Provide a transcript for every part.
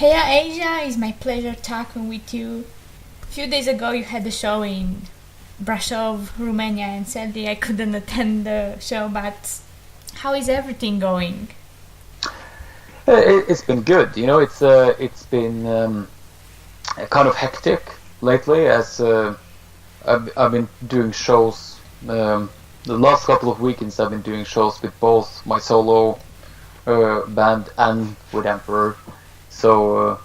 Hey Asia, it's my pleasure talking with you. A few days ago you had a show in Brasov, Romania, and sadly I couldn't attend the show, but how is everything going? It's been good. It's been kind of hectic lately as I've been doing shows. The last couple of weekends I've been doing shows with both my solo band and with Emperor. So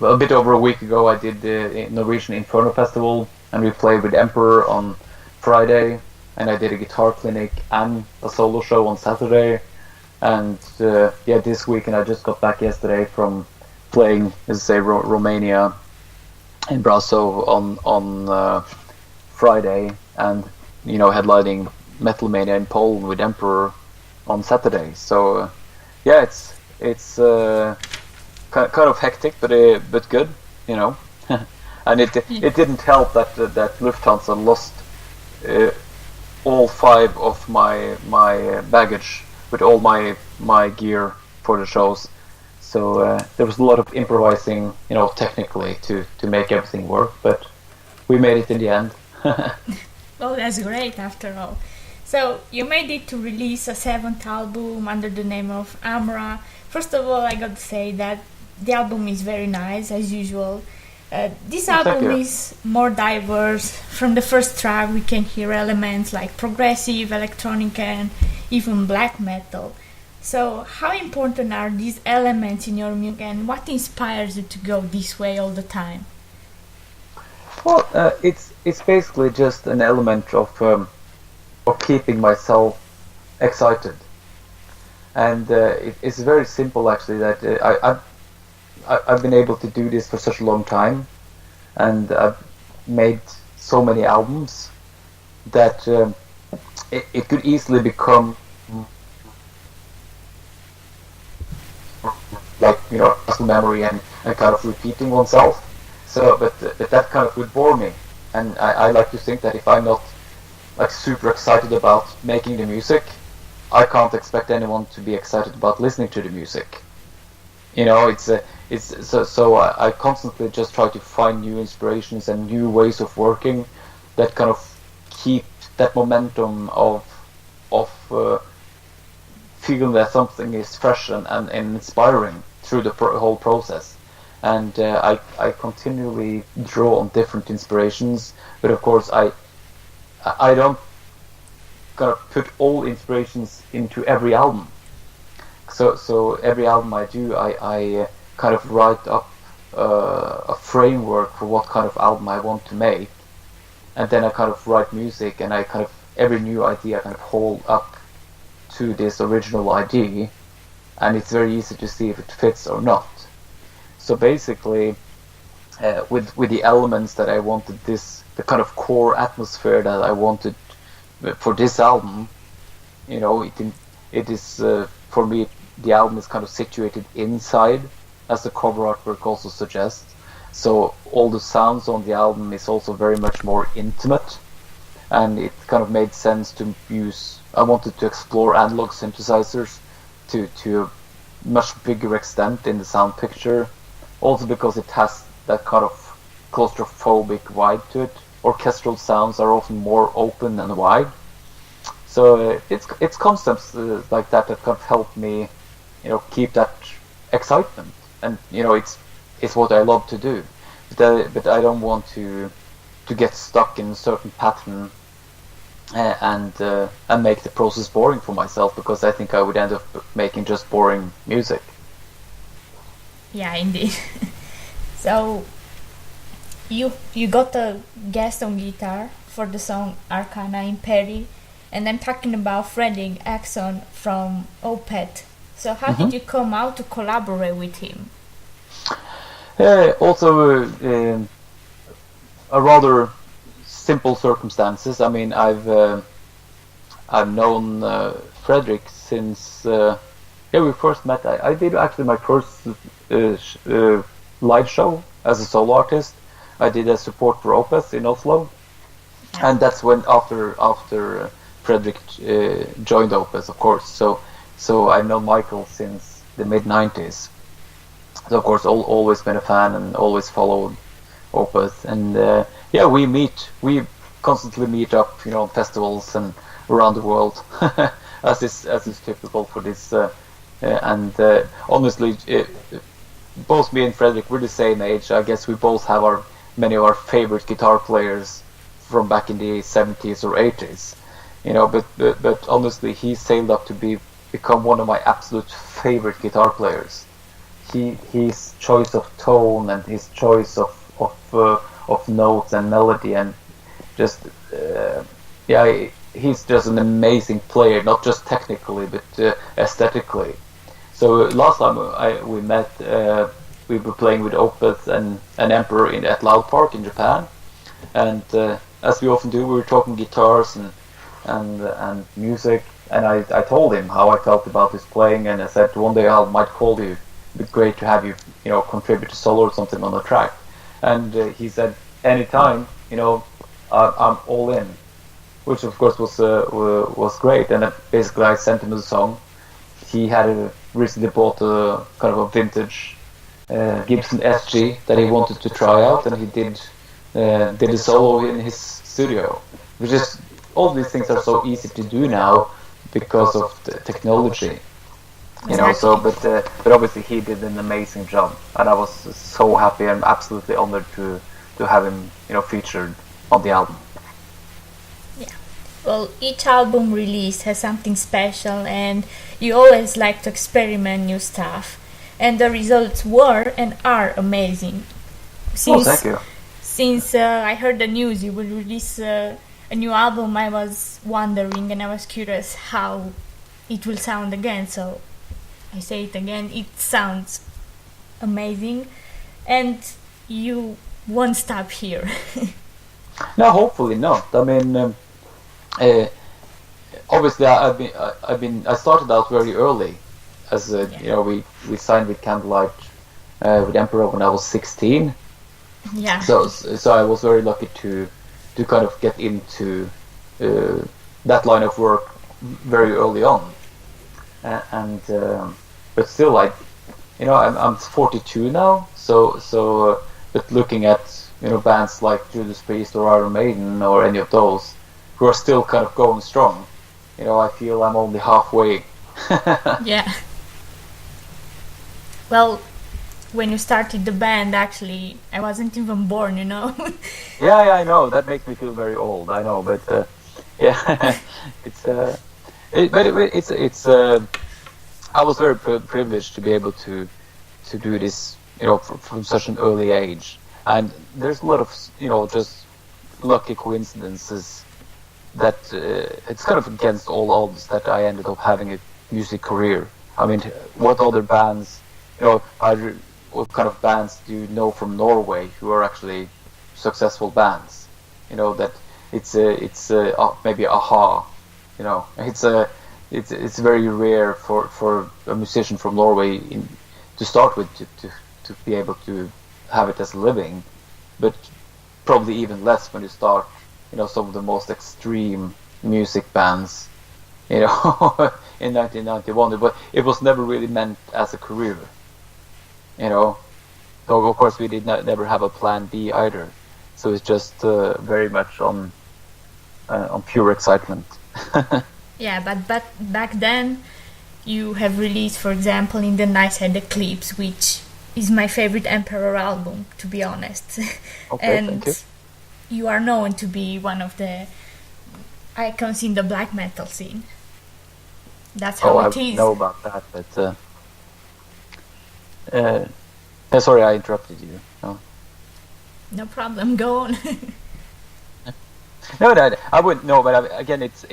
a bit over a week ago I did the Norwegian Inferno Festival, and we played with Emperor on Friday, and I did a guitar clinic and a solo show on Saturday. And this weekend I just got back yesterday from playing, as I say, Romania in Brasov on Friday, and headlining Metal Mania in Poland with Emperor on Saturday. So it's kind of hectic, but good, and it didn't help that Lufthansa lost all five of my baggage with all my gear for the shows. So there was a lot of improvising, technically to make everything work, but we made it in the end. Well, that's great after all. So you made it to release a seventh album under the name of Amra. First of all, I got to say that the album is very nice as usual. This album is more diverse. From the first track we can hear elements like progressive, electronic and even black metal. So how important are these elements in your music, and what inspires you to go this way all the time? Well, it's basically just an element of keeping myself excited, and it's very simple actually. That I've been able to do this for such a long time, and I've made so many albums that it could easily become like muscle memory and kind of repeating oneself. So, but that kind of would bore me, and I like to think that if I'm not like super excited about making the music, I can't expect anyone to be excited about listening to the music. So I constantly just try to find new inspirations and new ways of working that kind of keep that momentum of feeling that something is fresh and inspiring through the whole process. And I continually draw on different inspirations, but of course I don't kind of put all inspirations into every album. So every album I do, I kind of write up a framework for what kind of album I want to make, and then I kind of write music, and I kind of every new idea I kind of hold up to this original idea, and it's very easy to see if it fits or not. So basically, with the elements that I wanted, the kind of core atmosphere that I wanted for this album, it is for me. The album is kind of situated inside, as the cover artwork also suggests. So all the sounds on the album is also very much more intimate, and it kind of made sense to use. I wanted to explore analog synthesizers to a much bigger extent in the sound picture, also because it has that kind of claustrophobic vibe to it. Orchestral sounds are often more open and wide. So it's concepts like that kind of help me keep that excitement, and it's what I love to do, but I don't want to get stuck in a certain pattern and make the process boring for myself, because I think I would end up making just boring music. Yeah, indeed. So you got a guest on guitar for the song Arcana Imperii, and I'm talking about Fredrik Akesson from Opeth. So how did you come out to collaborate with him? Also, a rather simple circumstances. I mean, I've known Fredrik since we first met. I did actually my first live show as a solo artist. I did a support for Opeth in Oslo, and that's when after Fredrik joined Opeth, of course. So I've known Michael since the mid-90s. So of course, always been a fan and always followed Opeth. And we constantly meet up, on festivals and around the world, as is typical for this. Honestly, both me and Fredrik, we're the same age. I guess we both have many of our favorite guitar players from back in the 70s or 80s. But honestly, he sailed up to become one of my absolute favorite guitar players. His choice of tone and his choice of notes and melody, and just he's just an amazing player, not just technically but aesthetically. So last time we met, we were playing with Opeth and Emperor at Loud Park in Japan, and as we often do, we were talking guitars and music, and I told him how I felt about his playing, and I said one day I might call you. It'd be great to have you, contribute a solo or something on the track. And he said, anytime, I'm all in, which of course was great. And basically I sent him the song. He had recently bought a kind of a vintage Gibson SG that he wanted to try out, and he did a solo in his studio. Which is, all these things are so easy to do now because of the technology. Exactly. But obviously he did an amazing job, and I was so happy and absolutely honored to have him, featured on the album. Yeah. Well, each album release has something special, and you always like to experiment new stuff, and the results were and are amazing. Thank you. Since I heard the news you will release a new album, I was wondering and I was curious how it will sound again. So I say it again, it sounds amazing, and you won't stop here. No, hopefully not. I mean, obviously I started out very early, as we signed with Candlelight with Emperor when I was 16. Yeah. So I was very lucky to kind of get into that line of work very early on. But still, I'm 42 now. But looking at bands like Judas Priest or Iron Maiden or any of those who are still kind of going strong, I feel I'm only halfway. Yeah. Well, when you started the band, actually, I wasn't even born. Yeah, I know. That makes me feel very old. I know, but yeah, it's. I was very privileged to be able to do this, from such an early age. And there's a lot of, just lucky coincidences that it's kind of against all odds that I ended up having a music career. I mean, what other bands, what kind of bands do you know from Norway who are actually successful bands? That it's maybe Aha. It's very rare for a musician from Norway to start with to be able to have it as a living, but probably even less when you start, some of the most extreme music bands, in 1991. But it was never really meant as a career, So of course we did never have a plan B either. So it's just very much on pure excitement. Yeah, but back then you have released, for example, In the Night Side Eclipse, which is my favorite Emperor album, to be honest. Okay, and thank you are known to be one of the icons in the black metal scene. That's how it is. I know about that, but sorry, I interrupted you. No problem, go on. No, I wouldn't know, but again, it's.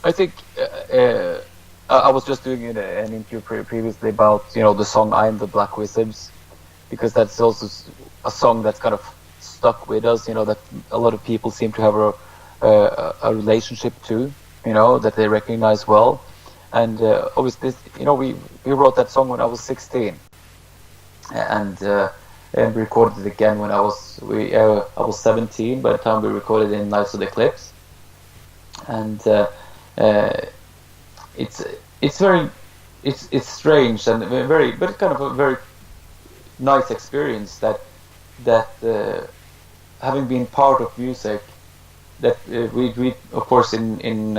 I think I was just doing an interview previously about the song "I'm the Black Wizards," because that's also a song that's kind of stuck with us. That a lot of people seem to have a relationship to. That they recognize well, and obviously, we wrote that song when I was 16, and recorded it again when I was 17 by the time we recorded in Nights of the Eclipse, and it's very it's strange and very, but kind of a very nice experience that having been part of music, that we of course in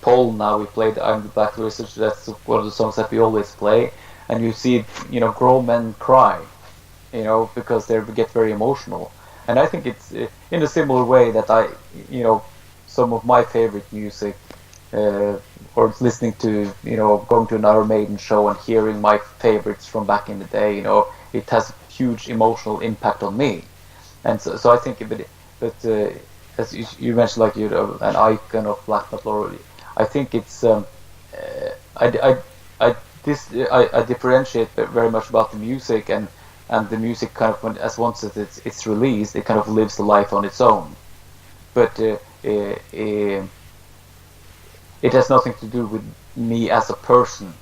Poland now we played I'm the Black Wizard. That's one of the songs that we always play, and you see grown men cry, because they get very emotional. And I think it's in a similar way that some of my favorite music, or listening to, going to an Iron Maiden show and hearing my favorites from back in the day, it has a huge emotional impact on me. And so I think, but as you mentioned, like an icon of black metal, I think it's I differentiate very much about the music, and the music kind of once it's released, it kind of lives a life on its own. But it has nothing to do with me as a person.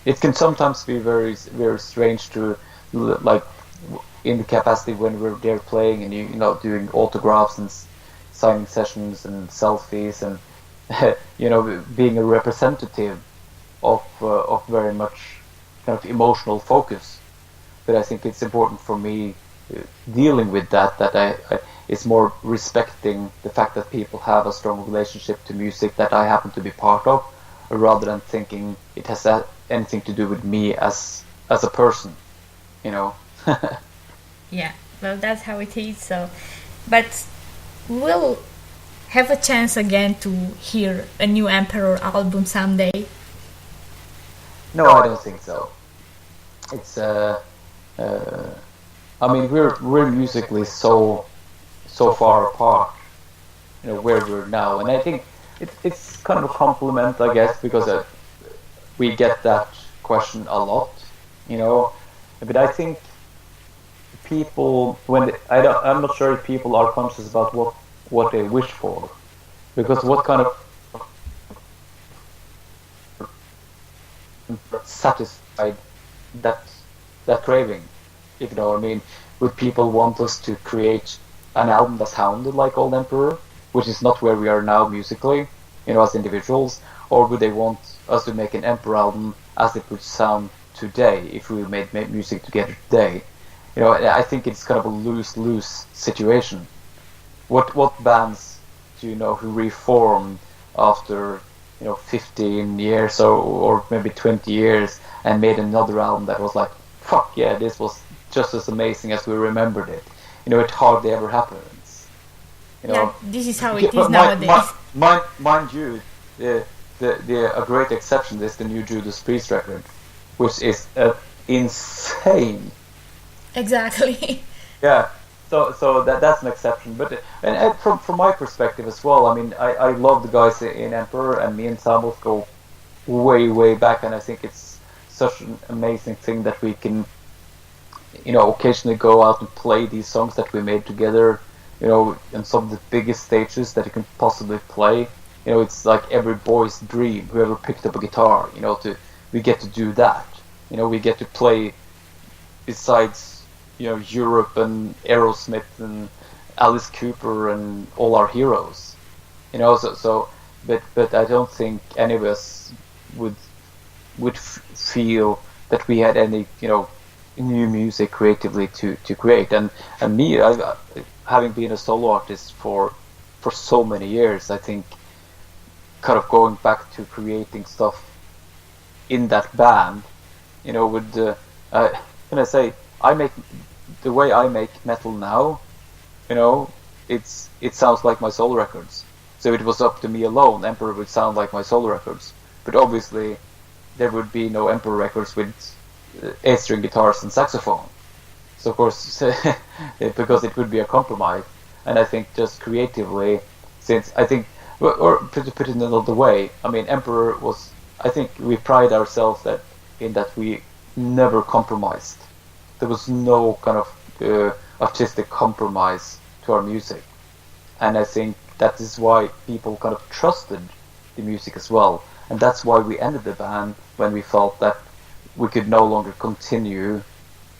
It can sometimes be very, very strange to, like, in the capacity when we're there playing and doing autographs and signing sessions and selfies and being a representative of very much kind of emotional focus. But I think it's important for me dealing with that it's more respecting the fact that people have a strong relationship to music that I happen to be part of, rather than thinking it has anything to do with me as a person, Yeah, well, that's how it is. So, but we'll have a chance again to hear a new Emperor album someday. No, I don't think so. It's I mean, we're musically so far apart, where we're now, and I think it's kind of a compliment, I guess, because we get that question a lot, But I think people, I'm not sure if people are conscious about what they wish for, because what kind of satisfied that craving, if you know what I mean. Would people want us to create an album that sounded like Old Emperor, which is not where we are now musically, as individuals, or would they want us to make an Emperor album as it would sound today if we made music together today? I think it's kind of a lose-lose situation. What bands do you know who reformed after 15 years or maybe 20 years and made another album that was like, fuck yeah, this was just as amazing as we remembered it? It hardly ever happens. Yeah, this is how it is nowadays. Mind you, a great exception is the new Judas Priest record, which is insane. Exactly. Yeah. So that's an exception, but and from my perspective as well. I mean, I love the guys in Emperor, and me and Sam both go way back, and I think it's such an amazing thing that we can, occasionally go out and play these songs that we made together, in some of the biggest stages that you can possibly play. It's like every boy's dream, whoever picked up a guitar, we get to do that. We get to play besides Europe and Aerosmith and Alice Cooper and all our heroes, but I don't think any of us would feel that we had any new music creatively to create. And me, having been a solo artist for so many years, I think kind of going back to creating stuff in that band, would can I say, the way I make metal now, it sounds like my solo records. So if it was up to me alone, Emperor would sound like my solo records. But obviously, there would be no Emperor records with 8-string guitars and saxophone. So of course, because it would be a compromise. And I think just creatively, since I think, or to put it another way, I mean, Emperor was, I think we pride ourselves in that we never compromised. There was no kind of artistic compromise to our music, and I think that is why people kind of trusted the music as well, and that's why we ended the band when we felt that we could no longer continue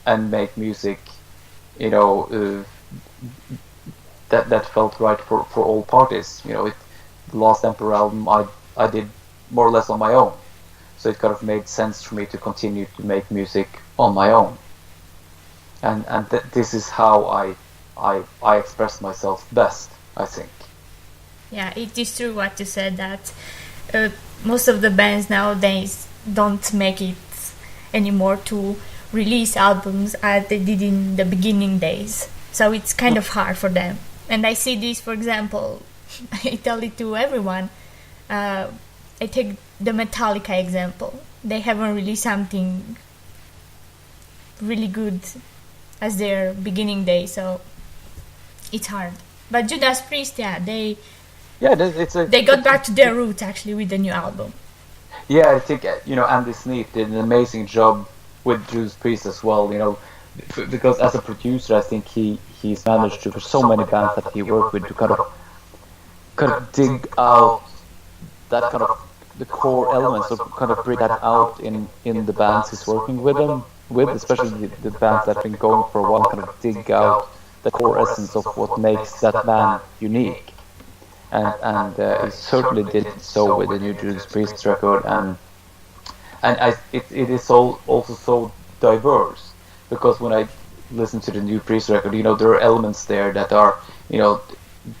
and make music, that felt right for all parties. the Last Emperor album I did more or less on my own. So it kind of made sense for me to continue to make music on my own. And this is how I express myself best, I think. Yeah, it is true what you said, that most of the bands nowadays don't make it anymore to release albums as they did in the beginning days. So it's kind of hard for them. And I see this, for example, I tell it to everyone. I take the Metallica example. They haven't released something really good as their beginning days, so it's hard. But Judas Priest, they got back to their roots actually with the new album. Yeah, I think Andy Sneap did an amazing job with Judas Priest as well. Because as a producer, I think he's managed to, for so many bands that he worked with, to kind of dig out that kind of the core elements, or kind of bring that out in the bands he's working with especially the bands that have been going for a while, kind of dig out the core essence of what makes that band unique. And he certainly did so with the new Judas Priest record, and it is also so diverse, because when I listen to the new Priest record, there are elements there that are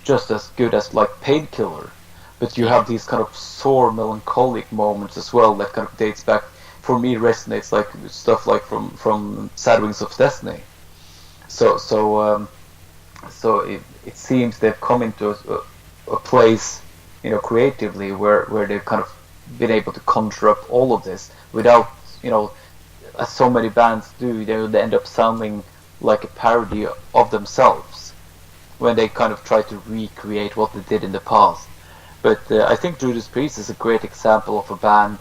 just as good as like Painkiller, but you have these kind of sore melancholic moments as well that kind of dates back, for me, resonates like stuff like from Sad Wings of Destiny. So it seems they've come into a place, creatively where they've kind of been able to conjure up all of this without, as so many bands do, they end up sounding like a parody of themselves when they kind of try to recreate what they did in the past. But I think Judas Priest is a great example of a band,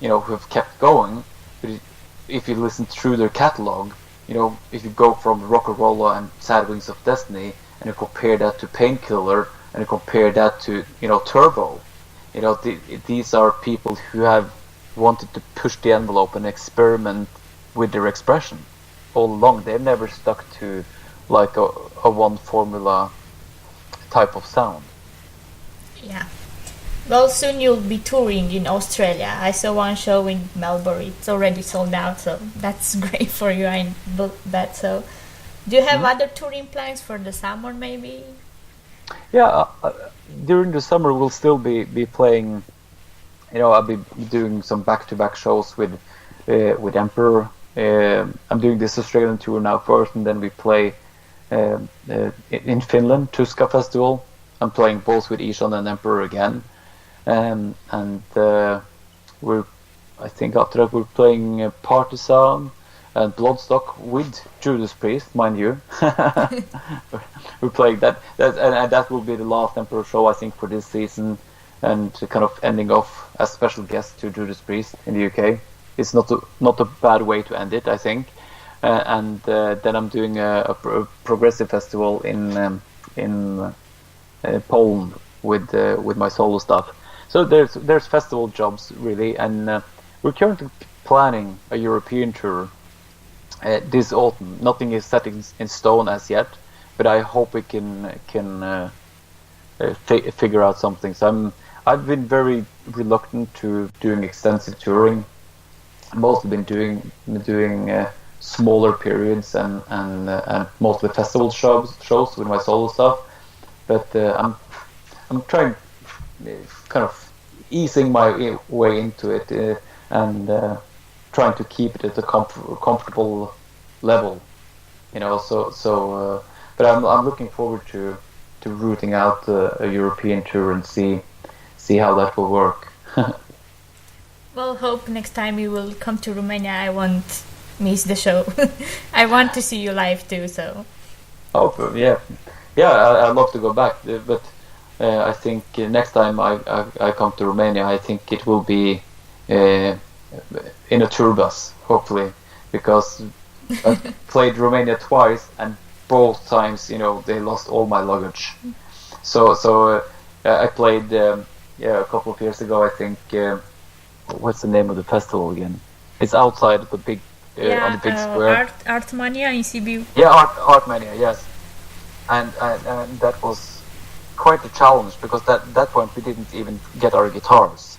who have kept going. But if you listen through their catalog, if you go from Rock'n'Rolla and Sad Wings of Destiny, and you compare that to Painkiller, and you compare that to Turbo, these are people who have wanted to push the envelope and experiment with their expression all along. They've never stuck to like a one formula type of sound. Yeah. Well, soon you'll be touring in Australia. I saw one show in Melbourne. It's already sold out, so that's great for you. I booked that. So, do you have other touring plans for the summer, maybe? Yeah, during the summer we'll still be playing. I'll be doing some back-to-back shows with Emperor. I'm doing this Australian tour now first, and then we play in Finland, Tuska Festival. I'm playing both with Ihsahn and Emperor again. And I think after that we're playing Partisan and Bloodstock with Judas Priest, mind you. We're playing that, and that will be the last Emperor show, I think, for this season, and kind of ending off as special guest to Judas Priest in the UK. It's not a bad way to end it, I think. And then I'm doing a progressive festival in Poland with my solo stuff. So there's festival jobs really, and we're currently planning a European tour this autumn. Nothing is set in stone as yet, but I hope we can figure out something. So I've been very reluctant to doing extensive touring. I've mostly been doing smaller periods and mostly festival shows with my solo stuff. But I'm trying, kind of easing my way into it and trying to keep it at a comfortable level, So, but I'm looking forward to rooting out a European tour and see how that will work. Well, hope next time you will come to Romania, I won't miss the show. I want to see you live too. So. Oh yeah. I'd love to go back, but I think next time I come to Romania, I think it will be in a tour bus, hopefully, because I've played Romania twice, and both times, they lost all my luggage. So I played a couple of years ago, I think. What's the name of the festival again? It's outside the big on the big square. Artmania in Sibiu. Yeah, Artmania, yes. And that was quite a challenge, because at that point we didn't even get our guitars.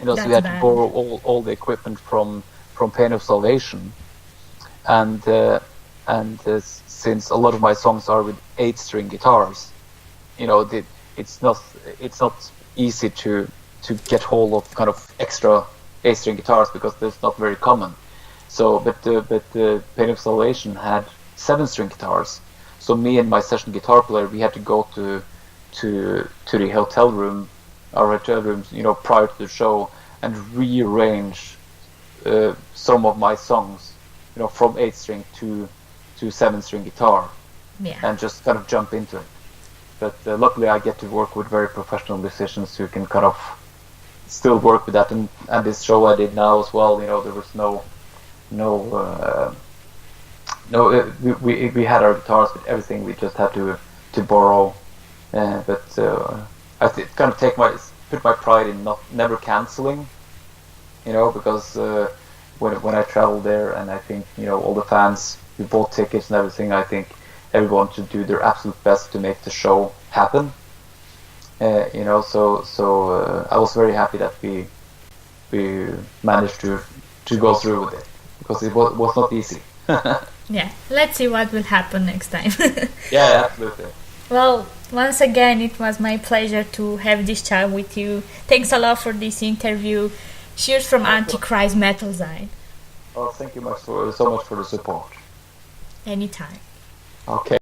So we had to borrow all the equipment from Pain of Salvation, and since a lot of my songs are with 8-string guitars, it's not easy to get hold of kind of extra 8-string guitars, because that's not very common. So, but the Pain of Salvation had 7-string guitars. So me and my session guitar player, we had to go to the hotel room, our hotel rooms, prior to the show, and rearrange some of my songs, from 8-string to 7-string guitar, and just kind of jump into it. But luckily, I get to work with very professional musicians who can kind of still work with that. And this show I did now as well, there was we had our guitars with everything. We just had to borrow. But I kind of put my pride in never canceling, because when I travel there, and I think all the fans who bought tickets and everything, I think everyone should do their absolute best to make the show happen. So I was very happy that we managed to go through with it, because it was not easy. Yeah, let's see what will happen next time. Yeah, absolutely. Well, once again, it was my pleasure to have this chat with you. Thanks a lot for this interview. Cheers from Antichrist Metal Zine. Well, thank you so much for the support. Anytime. Okay.